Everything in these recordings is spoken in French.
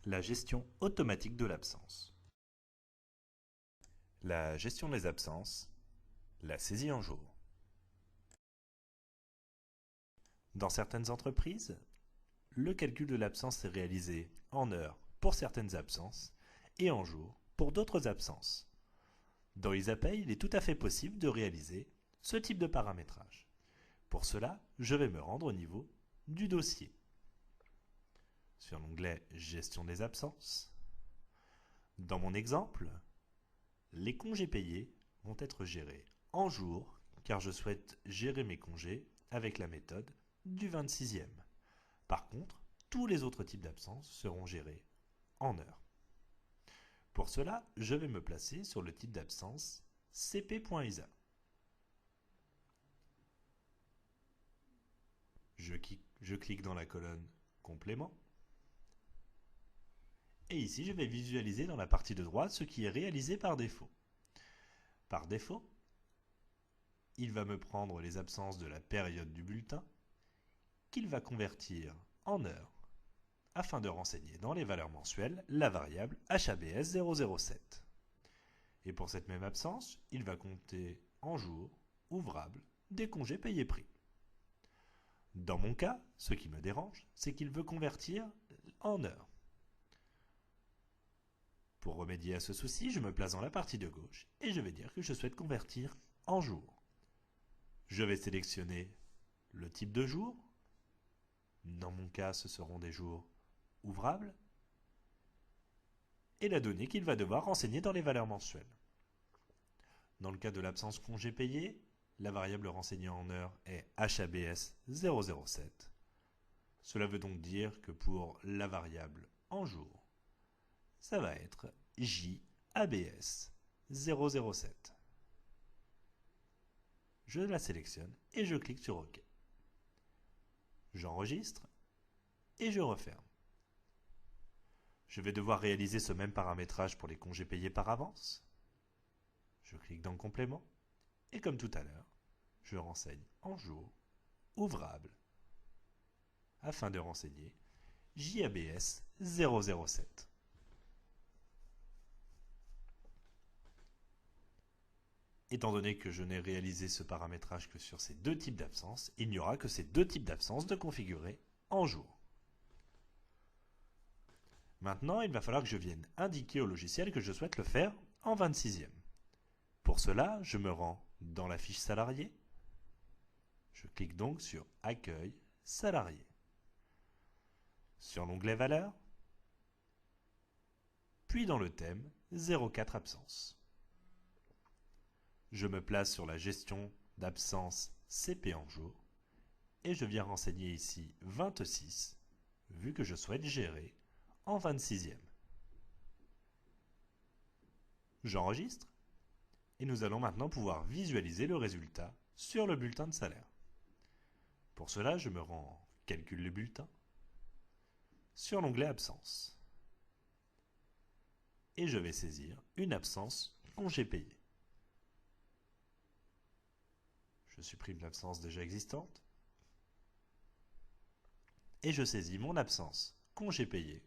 La gestion automatique de l'absence. La gestion des absences, la saisie en jours. Dans certaines entreprises, le calcul de l'absence est réalisé en heures pour certaines absences et en jours pour d'autres absences. Dans IsaPay, il est tout à fait possible de réaliser ce type de paramétrage. Pour cela, je vais me rendre au niveau du dossier. Sur l'onglet Gestion des absences. Dans mon exemple, les congés payés vont être gérés en jours car je souhaite gérer mes congés avec la méthode du 26e. Par contre, tous les autres types d'absences seront gérés en heures. Pour cela, je vais me placer sur le type d'absence cp.isa. Je clique dans la colonne Complément. Et ici, je vais visualiser dans la partie de droite ce qui est réalisé par défaut. Par défaut, il va me prendre les absences de la période du bulletin, qu'il va convertir en heures, afin de renseigner dans les valeurs mensuelles la variable HABS 007. Et pour cette même absence, il va compter en jours ouvrables des congés payés pris. Dans mon cas, ce qui me dérange, c'est qu'il veut convertir en heures. Pour remédier à ce souci, je me place dans la partie de gauche et je vais dire que je souhaite convertir en jours. Je vais sélectionner le type de jour. Dans mon cas, ce seront des jours ouvrables. Et la donnée qu'il va devoir renseigner dans les valeurs mensuelles. Dans le cas de l'absence congé payé, la variable renseignée en heures est HABS 007. Cela veut donc dire que pour la variable en jour, ça va être JABS 007. Je la sélectionne et je clique sur OK. J'enregistre et je referme. Je vais devoir réaliser ce même paramétrage pour les congés payés par avance. Je clique dans Complément et comme tout à l'heure, je renseigne en jours ouvrables afin de renseigner JABS 007. Étant donné que je n'ai réalisé ce paramétrage que sur ces deux types d'absences, il n'y aura que ces deux types d'absences de configurer en jours. Maintenant, il va falloir que je vienne indiquer au logiciel que je souhaite le faire en 26e. Pour cela, je me rends dans la fiche salarié. Je clique donc sur Accueil salarié. Sur l'onglet Valeurs, puis dans le thème 04 absence. Je me place sur la gestion d'absence CP en jour et je viens renseigner ici 26, vu que je souhaite gérer en 26e. J'enregistre et nous allons maintenant pouvoir visualiser le résultat sur le bulletin de salaire. Pour cela, je me rends en Calcul le bulletin, sur l'onglet Absence. Et je vais saisir une absence congé payé. Je supprime l'absence déjà existante. Et je saisis mon absence congé payé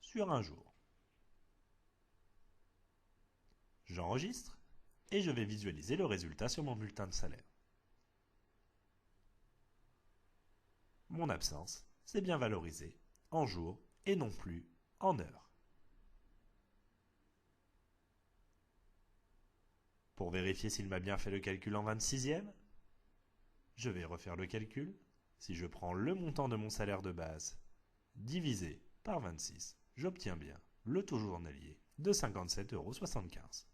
sur un jour. J'enregistre et je vais visualiser le résultat sur mon bulletin de salaire. Mon absence s'est bien valorisée en jours et non plus en heures. Pour vérifier s'il m'a bien fait le calcul en 26e, je vais refaire le calcul. Si je prends le montant de mon salaire de base divisé par 26, j'obtiens bien le taux journalier de 57,75 €.